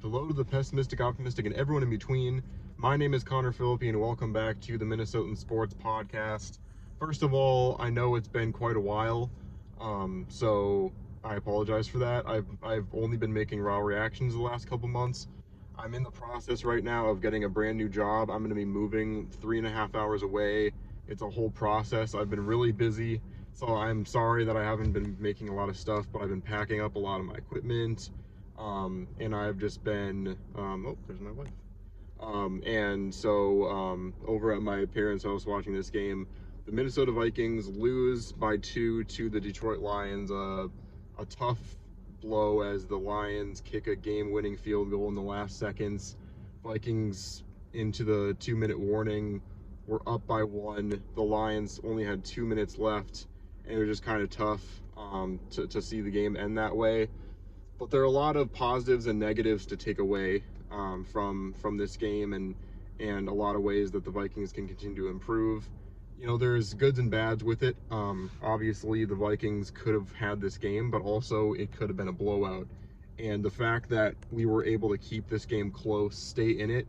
Hello to the pessimistic, optimistic, and everyone in between. My name is Connor Philippi, and welcome back to the Minnesotan Sports Podcast. First of all, I know it's been quite a while, so I apologize for that. I've only been making raw reactions the last couple months. I'm in the process right now of getting a brand new job. I'm going to be moving 3.5 hours away. It's a whole process. I've been really busy, so I'm sorry that I haven't been making a lot of stuff, but I've been packing up a lot of my equipment. And I've just been, oh, there's my wife. And so over at my parents' house watching this game, the Minnesota Vikings lose by 2 to the Detroit Lions. A tough blow as the Lions kick a game-winning field goal in the last seconds. Vikings into the 2-minute warning. We're up by 1. The Lions only had 2 minutes left, and it was just kind of tough to see the game end that way. But there are a lot of positives and negatives to take away from this game, and a lot of ways that the Vikings can continue to improve. You know, there's goods and bads with it. Obviously, the Vikings could have had this game, but also it could have been a blowout. And the fact that we were able to keep this game close, stay in it,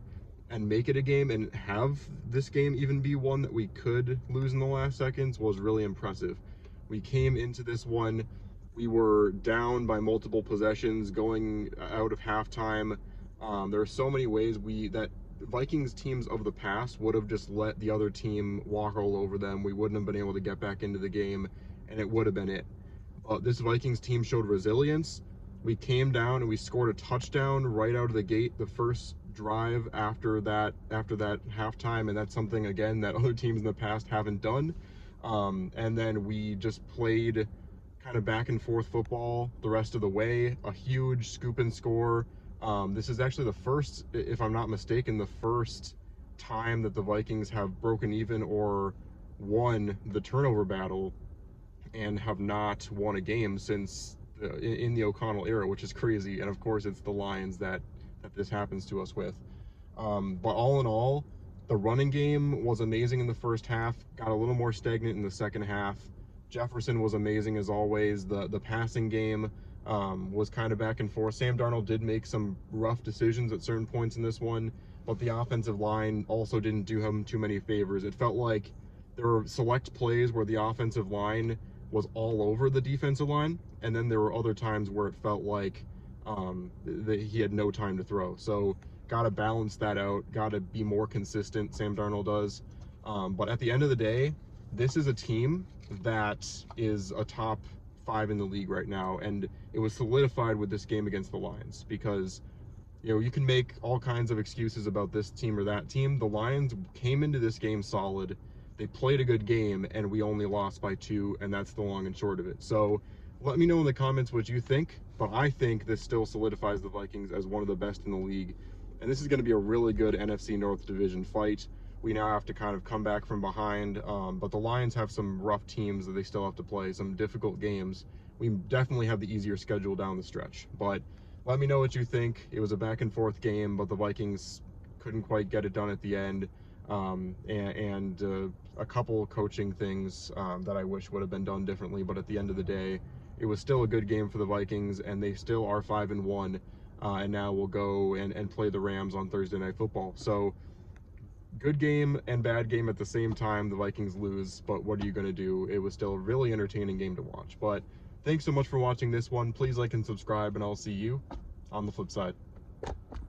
and make it a game, and have this game even be one that we could lose in the last seconds was really impressive. We came into this one, we were down by multiple possessions going out of halftime. There are so many ways that Vikings teams of the past would have just let the other team walk all over them. We wouldn't have been able to get back into the game, and it would have been it. But this Vikings team showed resilience. We came down and we scored a touchdown right out of the gate, the first drive after that halftime, and that's something, again, that other teams in the past haven't done. And then we just played kind of back and forth football the rest of the way. A huge scoop and score. This is actually the first, if I'm not mistaken, the first time that the Vikings have broken even or won the turnover battle and have not won a game since in the O'Connell era, which is crazy. And of course, it's the Lions that this happens to us with. But all in all, the running game was amazing in the first half, got a little more stagnant in the second half. Jefferson was amazing as always. The passing game was kind of back and forth. Sam Darnold did make some rough decisions at certain points in this one, but the offensive line also didn't do him too many favors. It felt like there were select plays where the offensive line was all over the defensive line, and then there were other times where it felt like that he had no time to throw. So got to balance that out, got to be more consistent, Sam Darnold does. But at the end of the day, this is a team that is a top 5 in the league right now, and it was solidified with this game against the Lions, because you know, you can make all kinds of excuses about this team or that team. The Lions came into this game solid. They played a good game, and we only lost by 2, and that's the long and short of it. So let me know in the comments what you think, but I think this still solidifies the Vikings as one of the best in the league, and this is going to be a really good NFC North Division fight. We now have to kind of come back from behind, but the Lions have some rough teams that they still have to play, some difficult games. We definitely have the easier schedule down the stretch, but let me know what you think. It was a back and forth game, but the Vikings couldn't quite get it done at the end, and a couple coaching things that I wish would have been done differently, but at the end of the day, it was still a good game for the Vikings, and they still are 5-1, and now we'll go and play the Rams on Thursday Night Football. So good game and bad game at the same time. The Vikings lose, but what are you going to do? It was still a really entertaining game to watch. But thanks so much for watching this one. Please like and subscribe, and I'll see you on the flip side.